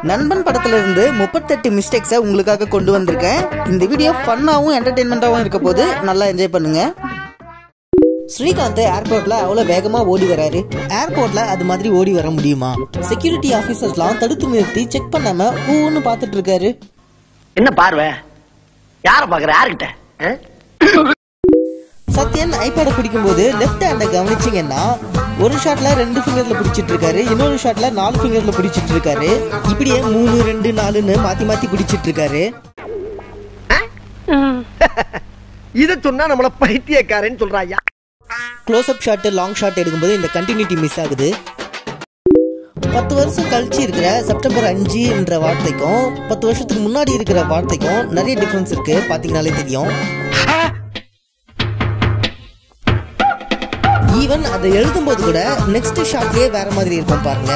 நண்பன் படத்துல இருந்து 38 மிஸ்டேக்ஸை உங்களுக்காக கொண்டு வந்திருக்கேன். இந்த வீடியோ ஃபன்னாவும் என்டர்டெயின்மெண்டாவும் இருக்க போது நல்லா என்ஜாய் பண்ணுங்க. ஸ்ரீகாந்த் ஏர்போர்ட்ல அவ்வளவு வேகமா ஓடி வராரு. ஏர்போர்ட்ல அது மாதிரி ஓடி வர முடியுமா? செக்யூரிட்டி ஆபீசர்ஸ்லாம் தடுத்து நிறுத்தி செக் பண்ணாம ஊன்னு பாத்துட்டு இருக்காரு. என்ன பார்வை? யார பாக்குற? யார்கிட்ட? சத்யன் ஐபேட பிடிக்கும் போது லெஃப்ட் ஹேண்ட கவனிச்சிங்கன்னா ஒரு ஷாட்ல 2 ஃபிங்கர்ல பிடிச்சிட்டு இருக்காரு, இன்னொரு ஷாட்ல 4 ஃபிங்கர்ல பிடிச்சிட்டு இருக்காரு. இப்படியே 3 2 4ன்னு மாத்தி மாத்தி பிடிச்சிட்டு இருக்காரு. இத சொன்னா நம்மள பைத்தியக்காரன்னு சொல்றாயா. Close up shot, long shot எடுக்கும்போது இந்த கண்டினியூட்டி மிஸ் ஆகுது. 10 வருஷம் கழிச்சு இருக்கிற செப்டம்பர் 5ன்ற வார்த்தைக்கும் 10 வருஷத்துக்கு முன்னாடி இருக்கிற வார்த்தைக்கும் நிறைய டிஃபரன்ஸ் இருக்கு, பாத்தீங்கன்னாலே தெரியும். ஈவன் அதை எழுதும் போது கூட நெக்ஸ்ட் ஷாட்லயே வேற மாதிரி இருக்கும் பாருங்க.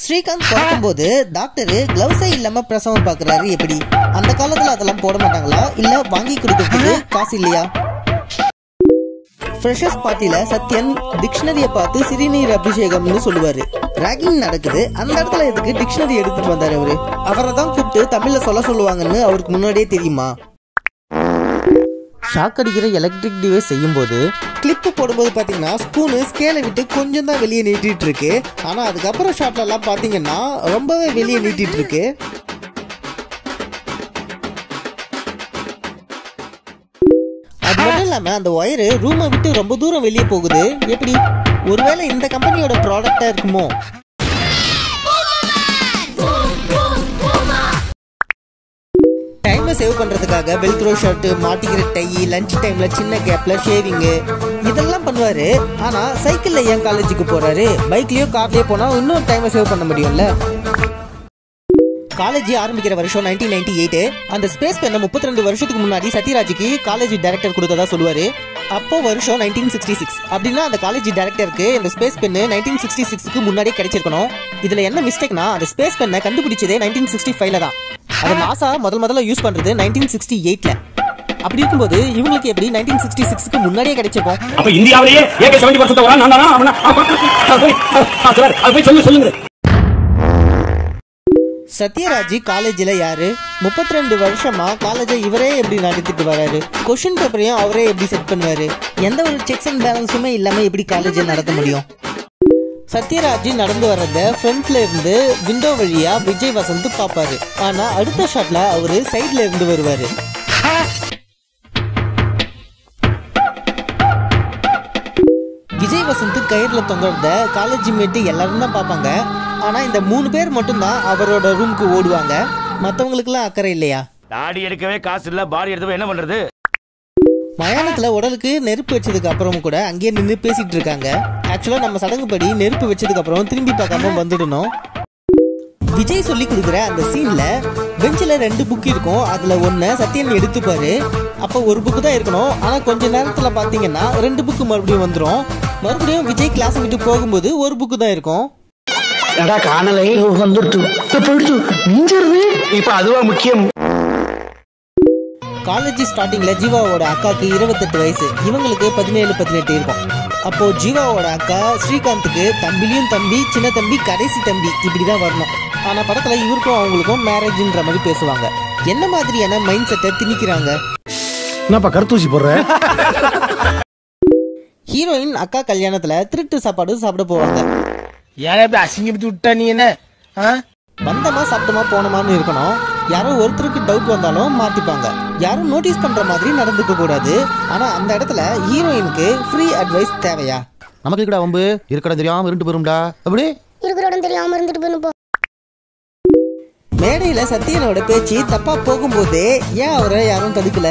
ஸ்ரீகாந்த் பார்க்கும் போது டாக்டர் கிளவுஸே இல்லாம பிரசவம் பாக்குறாரு. எப்படி அந்த காலத்துல அதெல்லாம் போட மாட்டாங்களா? இல்ல வாங்கி கொடுக்கறதுக்கு காசு இல்லையா? ஃப்ரெஷர்ஸ் பார்ட்டில சத்யன் டிக்ஷனரியை பார்த்து சிறுநீர் அபிஷேகம்னு சொல்லுவாரு. ராகிங் நடக்குது, அந்த இடத்துல எதுக்கு டிக்ஷனரி எடுத்துட்டு வந்தாரு அவரு? அவரை தான் கூப்பிட்டு தமிழ்ல சொல்லுவாங்கன்னு அவருக்கு முன்னாடியே தெரியுமா? ஷாக் அடிக்கிற எலக்ட்ரிக் டிவைஸ் செய்யும் போது கிளிப்பு போடும்போது பாத்தீங்கன்னா ஸ்பூனு ஸ்கேலை விட்டு கொஞ்சம் தான் வெளியே நீட்டிட்டு இருக்கு. ஆனா அதுக்கப்புறம் ஷாட்ல எல்லாம் பாத்தீங்கன்னா ரொம்பவே வெளியே நீட்டிட்டு இருக்கு. அது மட்டும் இல்லாம அந்த ஒயரு ரூமை விட்டு ரொம்ப தூரம் வெளியே போகுது. எப்படி? ஒருவேளை இந்த கம்பெனியோட ப்ராடக்டா இருக்குமோ? டைமை சேவ் பண்றதுக்காக வெல்க்ரோ ஷர்ட், மாட்டிக்கிற டை, லஞ்ச் டைம்ல சின்ன கேப்ல ஷேவிங் இதெல்லாம் பண்ணுவாரு. ஆனா சைக்கிள்ல ஏன் காலேஜுக்கு போறாரு? பைக்லயோ கார்லயோ போனா இன்னும் டைமை சேவ் பண்ண முடியும்ல. காலேஜ் ஆரம்பிக்கிற வருஷம் 1998. அந்த ஸ்பேஸ் பெண்ணை 32 வருஷத்துக்கு முன்னாடி சத்யராஜுக்கு காலேஜ் டைரக்டர் கொடுத்ததா சொல்லுவாரு. அப்போ வருஷம் 1966. அப்படின்னா அந்த காலேஜ் டைரக்டருக்கு இந்த ஸ்பேஸ் பெண்ணு 1966க்கு முன்னாடியே கிடைச்சிருக்கணும். இதுல என்ன மிஸ்டேக்னா அந்த ஸ்பேஸ் பெண்ணை கண்டுபிடிச்சதே 1965ல தான். அதை நாசா முதல்ல யூஸ் பண்றது 1968ல. அப்படி இருக்கும்போது இவங்களுக்கு எப்படி 1966க்கு முன்னாடியே கிடைச்சிருக்கும்? அப்ப இந்தியாவிலேயே AK-70% வர நான் சொல்லுங்க. சத்யராஜ் காலேஜ்ல யாரு? 32 வருஷமா காலேஜை இவரே எப்படி நடத்திட்டு வராரு? கொஸ்டின் பேப்பரையும் அவரே எப்படி செட் பண்ணுவாரு? எந்த ஒரு செக்ஸ் அண்ட் பேலன்ஸுமே இல்லாம எப்படி காலேஜை நடத்த முடியும்? சத்யராஜ் நடந்து வர்றத ஃப்ரண்ட்ல இருந்து விண்டோ வழியா விஜய் வசந்த் பாப்பாரு. ஆனா அடுத்த ஷாட்ல அவரு சைட்ல இருந்து வருவாரு. விஜய் வசந்த் கயிறுல தொங்குறத காலேஜ் மேட்டு எல்லாரும் தான் பாப்பாங்க. ஆனா இந்த 3 பேர் மட்டும்தான் அவரோட ரூமுக்கு ஓடுவாங்க. மத்தவங்களுக்கு எல்லாம் அக்கறை இல்லையா? தாடி எடுக்கவே காசு இல்ல, பாடி எடுத்து என்ன பண்றது? மயானத்துல உடலுக்கு நெருப்பு வச்சதுக்கு அப்புறமும் கூட அங்கேயே நின்று பேசிட்டு இருக்காங்க. ஆக்சுவலா நம்ம சடங்குப்படி நெருப்பு வச்சதுக்கு அப்புறம் திரும்பி பார்க்காம வந்துடணும். விஜய் சொல்லி கொடுக்குற அந்த சீன்ல பெஞ்சில 2 புக் இருக்கும். அதுல ஒன்னு சத்யன் எடுத்துப்பாரு. அப்ப ஒரு புக்கு தான் இருக்கணும். ஆனா கொஞ்ச நேரத்துல பாத்தீங்கன்னா 2 புக்கு மறுபடியும் வந்துடும். மறுபடியும் விஜய் கிளாஸ் விட்டு போகும்போது ஒரு புக்கு தான் இருக்கும். காணலை வந்துட்டு இப்ப அதுவா முக்கியம். காலேஜ் ஸ்டார்டிங்ல ஜீவாவோட அக்காக்கு 28 வயசு, இவங்களுக்கு 17-18 இருக்கும். அப்போ ஜீவாவோட அக்கா ஸ்ரீகாந்துக்கு தம்பிலையும் தம்பி, சின்ன தம்பி, கடைசி தம்பி இப்படிதான் வரணும். ஆனா படத்துல இவருக்கும் அவங்களுக்கும் மேரேஜ்ன்ற மாதிரி பேசுவாங்க. என்ன மாதிரியான மைண்ட் செட்டை திணிக்கிறாங்க? கருத்தூசி போடுற ஹீரோயின் அக்கா கல்யாணத்துல திருட்டு சாப்பாடு சாப்பிட போவாங்க. அசிங்கப்பட்டு விட்டா நீ என்ன வந்தமா சாப்பிட்டமா போனமான்னு இருக்கணும். யாரும் ஒருத்தருக்கு டவுட் வந்தாலும் மாத்திப்பாங்க. யாரும் நோட்டீஸ் பண்ற மாதிரி நடந்துக்க கூடாது. ஆனா அந்த இடத்துல ஹீரோயினுக்கு ஃப்ரீ அட்வைஸ் தேவையா? நமக்கு கூட வம்பு இருக்கடம் தெரியாம இருண்டு போயிரும்டா. அப்படி இருக்கடம் தெரியாம இருந்துட்டு போயிருப்போம். மேடையில சத்யனோட பேச்சு தப்பா போகும்போதே ஏன் அவரை யாரும் தடுக்கல?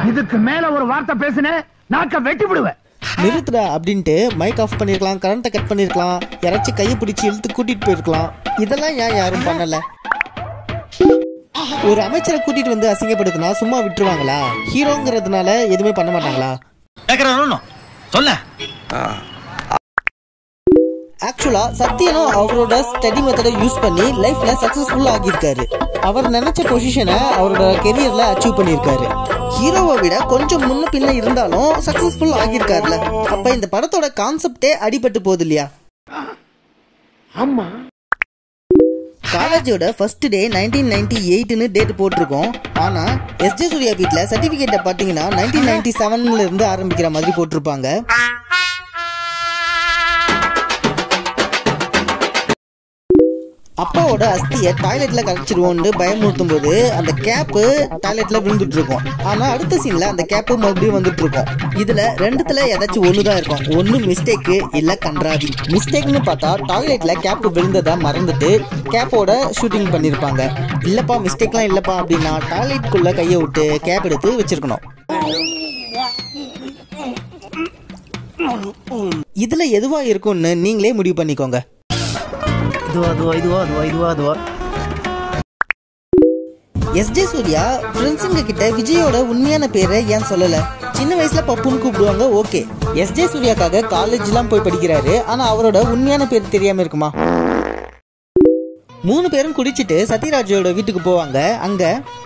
இதுக்கு மேல ஒரு வார்த்தை பேசுன நாக்க வெட்டி விடுவேன். நிறுத்துடா அப்படின்ட்டு மைக் ஆஃப் பண்ணிருக்கலாம், கரண்ட்டை கட் பண்ணிருக்கலாம், யாராச்சும் கையை பிடிச்சி இழுத்து கூட்டிட்டு போயிருக்கலாம். இதெல்லாம் ஏன் யாரும் பண்ணல? ஒரு அமைச்சரை கூட்டிட்டு வந்து அசிங்கப்படுத்தினா சும்மா விட்டுருவாங்களா? ஹீரோங்கிறதுனால எதுவுமே பண்ண மாட்டாங்களா? ஆக்சுவலா சத்யனும் அவரோட ஸ்டடி மெத்தடை யூஸ் பண்ணி லைஃப்ல சக்சஸ்ஃபுல் ஆகியிருக்காரு. அவர் நினைச்ச பொசிஷனை அவரோட கெரியர்ல அச்சீவ் பண்ணியிருக்காரு. ஹீரோவை விட கொஞ்சம் முன்ன பின்ன இருந்தாலும் சக்சஸ்ஃபுல் ஆகியிருக்காருல. அப்ப இந்த படத்தோட கான்செப்டே அடிபட்டு போகுது இல்லையா? ஆமா. காலேஜோட ஃபர்ஸ்ட் டே 1998ன்னு டேட் போட்டிருக்கோம். ஆனா எஸ்ஜே சூர்யா வீட்ல சர்டிபிகேட்டை பாத்தீங்கன்னா 1997ல இருந்து ஆரம்பிக்கிற மாதிரி போட்டிருப்பாங்க. அப்பாவோட அஸ்தியை டாய்லெட்ல கரைச்சிருவோம்னு பயமுறுத்தும் போது அந்த கேப்பு டாய்லெட்ல விழுந்துட்டு இருக்கும். ஆனா அடுத்த சீன்ல அந்த கேப்பு மறுபடியும் வந்துட்டு இருக்கும். இதுல ரெண்டுத்துல ஏதாச்சும் ஒண்ணுதான் இருக்கும். ஒன்னு மிஸ்டேக்கு இல்ல கன்றாவி. மிஸ்டேக்னு பார்த்தா டாய்லெட்ல கேப்பு விழுந்ததா மறந்துட்டு கேப்போட ஷூட்டிங் பண்ணிருப்பாங்க. இல்லப்பா மிஸ்டேக்லாம் இல்லப்பா அப்படின்னா டாய்லெட்குள்ள கையை விட்டு கேப் எடுத்து வச்சிருக்கணும். இதுல எதுவா இருக்கும்னு நீங்களே முடிவு பண்ணிக்கோங்க. எஸ்ஜே சூர்யா ஃப்ரெண்ட்ஸுங்க கிட்ட விஜயோட உண்மையான பேரை ஏன் சொல்லல? சின்ன வயசுல பப்புன்னு கூப்பிடுவாங்க, ஓகே. எஸ்ஜே சூர்யாக்காக காலேஜ்லாம் போய் படிக்கிறாரு. ஆனா அவரோட உண்மையான பேர் தெரியாம இருக்குமா? 3 பேரும் குடிச்சிட்டு சத்யராஜோட வீட்டுக்கு போவாங்க. அங்க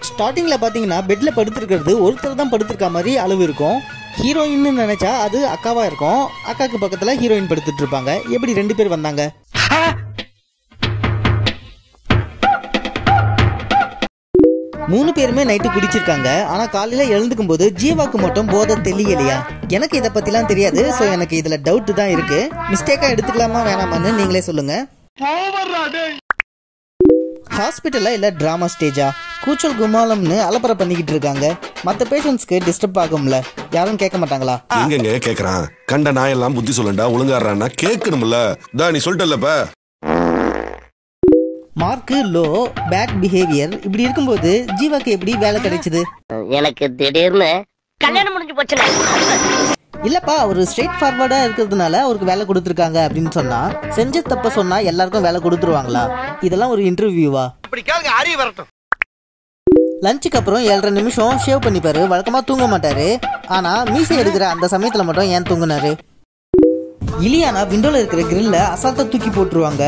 ஸ்டார்டிங்ல பாத்தீங்கன்னா பெட்ல படுத்திருக்கிறது ஒருத்தர் தான் படுத்திருக்க மாதிரி அளவு இருக்கும். ஹீரோயின்னு நினைச்சா அது அக்காவா இருக்கும். அக்காக்கு பக்கத்துல ஹீரோயின் படுத்துட்டு இருப்பாங்க. எப்படி 2 பேர் வந்தாங்க? 3 பேருமே நைட்டு குடிச்சிருக்காங்க. ஆனா காலையில எழுந்துக்கும் போது ஜீவாக்கு மட்டும் போதை தெரியலையா? எனக்கு இதை பத்திலாம் தெரியாது. சோ எனக்கு இதுல டவுட் தான் இருக்கு. மிஸ்டேக்கா எடுத்துக்கலாமா வேணாமான்னு நீங்களே சொல்லுங்க. ஹாஸ்பிட்டல்ல இல்ல டிராமா ஸ்டேஜா? கூச்சல் குமாலம்னு அலப்பறை பண்ணிக்கிட்டு இருக்காங்க. மத்த பேஷண்ட்ஸ்க்கு டிஸ்டர்ப் ஆகும்ல, யாரும் கேட்க மாட்டாங்களா? எங்க கேக்குறான்? கண்ட நாயெல்லாம் புத்தி சொல்லண்டா, ஒழுங்காடுறான்னா கேட்கணும்ல. நீ சொல்லிட்டல்லப்ப. Mark low, bad behaviour. இப்படி இருக்கும்போது ஜீவாக்கு எப்படி வேலை கிடைச்சது? எனக்கு திடீர்னு கல்யாணம் முடிஞ்சு போச்சுல. இல்லப்பா அவர் ஸ்ட்ரெயிட் ஃபார்வர்டா இருக்கிறதுனால அவருக்கு வேலை கொடுத்துருக்காங்க அப்படின்னு சொன்னா, செஞ்ச தப்ப சொன்னா எல்லாருக்கும் வேலை கொடுத்துருவாங்களா? இதெல்லாம் ஒரு இன்டர்வியூவா? லஞ்சுக்கு அப்புறம் 7.5 நிமிஷம் ஷேவ் பண்ணிப்பாரு. வழக்கமா தூங்க மாட்டாரு. ஆனா மீசை எடுக்கிற அந்த சமயத்துல மட்டும் ஏன் தூங்குனாரு? இலியானா விண்டோல இருக்கிற கிரில்ல அசால்ட்டா தூக்கி போட்டுருவாங்க.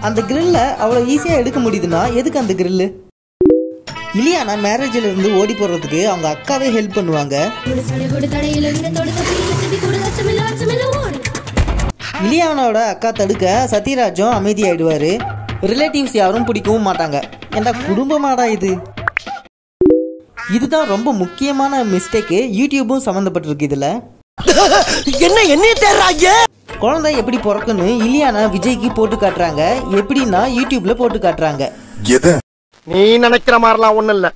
அந்த கிரில்ல அவ்வளவு ஈஸியா எடுக்க முடியுதுன்னா எதுக்கு அந்த கிரில்லு? இலியானா மேரேஜ்ல இருந்து ஓடி போறதுக்கு அவங்க அக்காவே ஹெல்ப் பண்ணுவாங்க. இலியானாவோட அக்கா தடுக்க சத்யராஜும் அமைதியாயிடுவாரு. ரிலேட்டிவ்ஸ் யாரும் பிடிக்கவும் மாட்டாங்க. ஏண்டா குடும்பமாடா இது? இதுதான் ரொம்ப முக்கியமான மிஸ்டேக்கு. யூடியூபும் சம்பந்தப்பட்டிருக்கு இதுல. என்ன தேடுறாங்க? குழந்தை எப்படி பிறக்குன்னு இலியானா விஜய்க்கு போட்டு காட்டுறாங்க. எப்படின்னா யூடியூப்ல போட்டு காட்டுறாங்க. நீ நினைக்கிற மாதிரிலாம் ஒண்ணு இல்ல.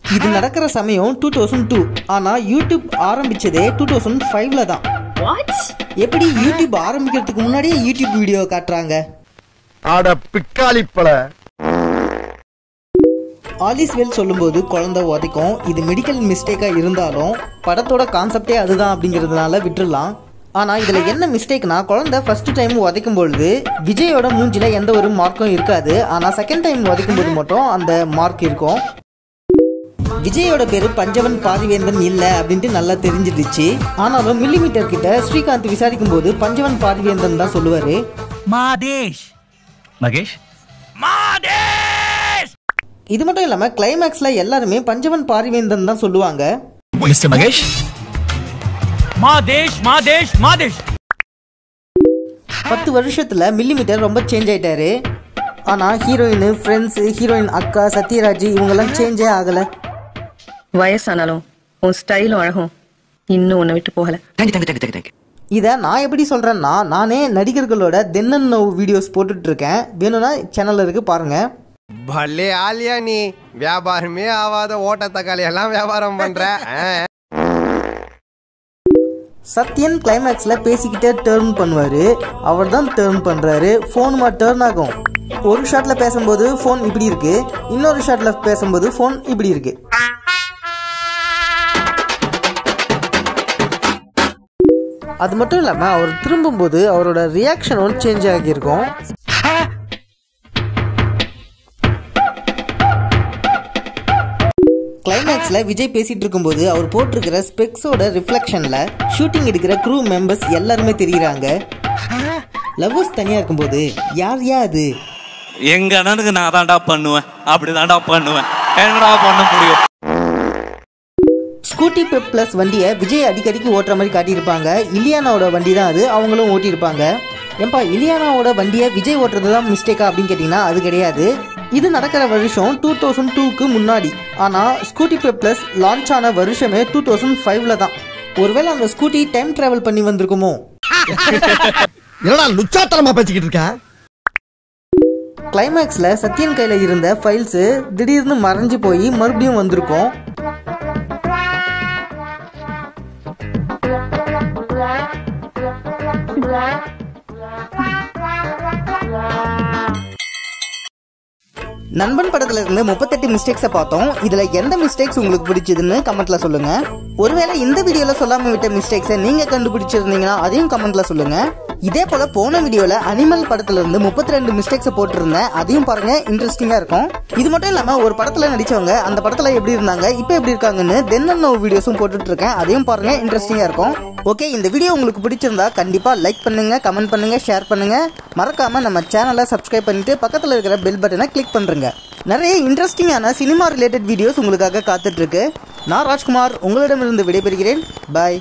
இது நடக்கிற சமயம் 2002. ஆனா யூடியூப் ஆரம்பிச்சதே 2005ல தான். எப்படி யூடியூப் ஆரம்பிக்கிறதுக்கு முன்னாடியே யூடியூப் வீடியோ காட்டுறாங்க? ஆட பிக்காளிப்பல. ஆலிஸ்வெல் சொல்லும்போது குழந்தை உதைக்கும். இது மெடிக்கல் மிஸ்டேக்கா இருந்தாலும் படத்தோட கான்செப்டே அதுதான் அப்படிங்கிறதுனால விட்டுடலாம். ஆனா இதுல என்ன மிஸ்டேக்னா, குழந்தை ஃபர்ஸ்ட் டைம் உதைக்கும் பொழுது விஜயோட மூஞ்சில எந்த ஒரு மார்க்கும் இருக்காது. ஆனா செகண்ட் டைம் உதைக்கும் போது மட்டும் அந்த மார்க் இருக்கும். விஜயோட பேரு பஞ்சவன் பாரிவேந்தன் இல்ல அப்படின்ட்டு நல்லா தெரிஞ்சிடுச்சு. ஆனாலும் மில்லிமீட்டர் கிட்ட ஸ்ரீகாந்த் விசாரிக்கும் போது பஞ்சவன் பாரிவேந்தன் தான் சொல்லுவாரு. மாதேஷ் மகேஷ் மாதேஷ். இது மட்டும் இல்லாம கிளைமேக்ஸ்ல எல்லாருமே பஞ்சவன் பாரிவேந்தன் தான் சொல்லுவாங்க. மிஸ்டர் மகேஷ் மாதேஷ் மாதேஷ் மாதேஷ். 10 வருஷத்துல மில்லிமீட்டர் ரொம்ப சேஞ்ச் ஆயிட்டாரு. ஆனா ஹீரோயின் ஃப்ரெண்ட்ஸ், ஹீரோயின் அக்கா, சத்யராஜ் இவங்கெல்லாம் சேஞ்சே ஆகல. வயசானாலும் உன் ஸ்டைலும் அழகும் இன்னும் உன்னை விட்டு போகல. இதை நான் எப்படி சொல்றேன்னா, நானே நடிகர்களோட தென் அண்ட் நவ் வீடியோஸ் போட்டுட்டு இருக்கேன். வேணும்னா சேனல்ல இருக்கு பாருங்க. பல்லே ஆலியா நீ வியாபாரமே ஆவாத ஓட்ட தக்காளி எல்லாம் வியாபாரம் பண்ற. சத்யன் கிளைமேக்ஸ்ல பேசிக்கிட்டே டர்ன் பண்ணுவாரு. அவர் தான் டர்ன் பண்றாரு. போனுமா டர்ன் ஆகும். ஒரு ஷாட்ல பேசும்போது போன் இப்படி இருக்கு, இன்னொரு ஷாட்ல பேசும்போது போன் இப்படி இருக்கு. அது மட்டும் இல்லாம அவர் திரும்பும்போது அவரோட ரியாக்ஷனும் சேஞ்ச் ஆகியிருக்கும். கிளைமேக்ஸ்ல விஜய் பேசிட்டு இருக்கும்போது அவர் போட்டிருக்கிற ஸ்பெக்ஸோட ரிஃப்ளெக்ஷன்ல ஷூட்டிங் எடுக்கிற க்ரூ மெம்பர்ஸ் எல்லாருமே தெரியுறாங்க. லவ்வர்ஸ் தனியா இருக்கும்போது யார் அது? எங்க அண்ணனுக்கு நான் தான்டா பண்ணுவேன், அப்படிதான்டா பண்ணுவேன், என்னடா பண்ண முடியும்? ஸ்கூட்டி பெப் பிளஸ் வண்டியை விஜய் அடிக்கடிக்கு ஓட்டுற மாதிரி காட்டியிருப்பாங்க. இலியானாவோட வண்டி தான் அது, அவங்களும் ஓட்டியிருப்பாங்க. ஏன்பா இலியானாவோட வண்டியை விஜய் ஓட்டுறது தான் மிஸ்டேக்கா அப்படின்னு கேட்டிங்கன்னா அது கிடையாது. இது நடக்கிற வருஷம் 2002க்கு முன்னாடி. ஆனால் ஸ்கூட்டி பெப் பிளஸ் லான்ச் ஆன வருஷமே 2005ல தான். ஒருவேளை அந்த ஸ்கூட்டி டைம் டிராவல் பண்ணி வந்திருக்குமோ? என்னடா லுச்சாத்தனமா பேசிக்கிட்டு இருக்க? கிளைமேக்ஸ்ல சத்யன் கையில இருந்த ஃபைல்ஸ் திடீர்னு மறைஞ்சு போய் மறுபடியும் வந்திருக்கும். நண்பன் படத்துல இருந்து 38 மிஸ்டேக்ஸை பார்த்தோம். இதுல எந்த மிஸ்டேக்ஸ் உங்களுக்கு பிடிச்சதுன்னு கமெண்ட்ல சொல்லுங்க. ஒருவேளை இந்த வீடியோல சொல்லாம விட்ட மிஸ்டேக்ஸை நீங்க கண்டுபிடிச்சிருந்தீங்கன்னா அதையும் கமெண்ட்ல சொல்லுங்க. இதே போல போன வீடியோல அனிமல் படத்துல இருந்து 32 மிஸ்டேக்ஸை போட்டிருந்தேன், அதையும் பாருங்க, இன்ட்ரெஸ்டிங்கா இருக்கும். இது மட்டும் இல்லாம ஒரு படத்துல நடிச்சவங்க அந்த படத்துல எப்படி இருந்தாங்க, இப்போ எப்படி இருக்காங்கன்னு தென் அண்ட் நவ் வீடியோஸும் போட்டுட்டு இருக்கேன், அதையும் பாருங்க, இன்ட்ரெஸ்டிங்கா இருக்கும். ஓகே, இந்த வீடியோ உங்களுக்கு பிடிச்சிருந்தா கண்டிப்பா லைக் பண்ணுங்க, கமெண்ட் பண்ணுங்க, ஷேர் பண்ணுங்க. மறக்காம நம்ம சேனலை சப்ஸ்கிரைப் பண்ணிட்டு பக்கத்துல இருக்கிற பெல் பட்டனை கிளிக் பண்றேங்க. நிறைய இன்ட்ரெஸ்டிங்கான சினிமா ரிலேட்டட் வீடியோஸ் உங்களுக்காக காத்துட்டு இருக்கு. நான் ராஜ்குமார் உங்களிடமிருந்து விடைபெறுகிறேன். பாய்.